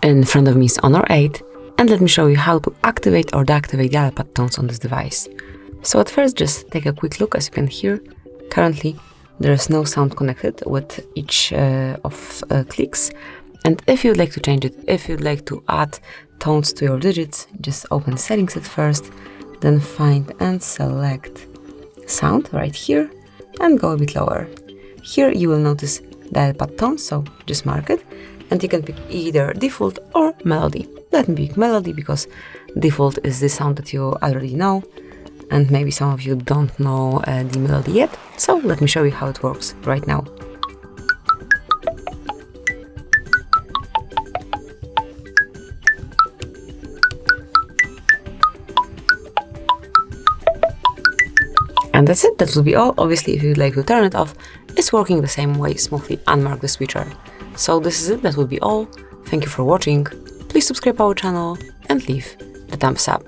In front of me is Honor 8, and let me show you how to activate or deactivate Dialpad tones on this device. So at first, just take a quick look. As you can hear, currently there is no sound connected with each of clicks. And if you'd like to change it, if you'd like to add tones to your digits, just open settings at first, then find and select sound right here and go a bit lower. Here you will notice Dialpad tones, so just mark it, and you can pick either default or melody. Let me pick melody because default is the sound that you already know, and maybe some of you don't know the melody yet, so let me show you how it works right now. And that's it, that will be all. Obviously, if you'd like to turn it off, it's working the same way, smoothly unmark the switcher. So this is it, that will be all. Thank you for watching. Please subscribe our channel and leave the thumbs up.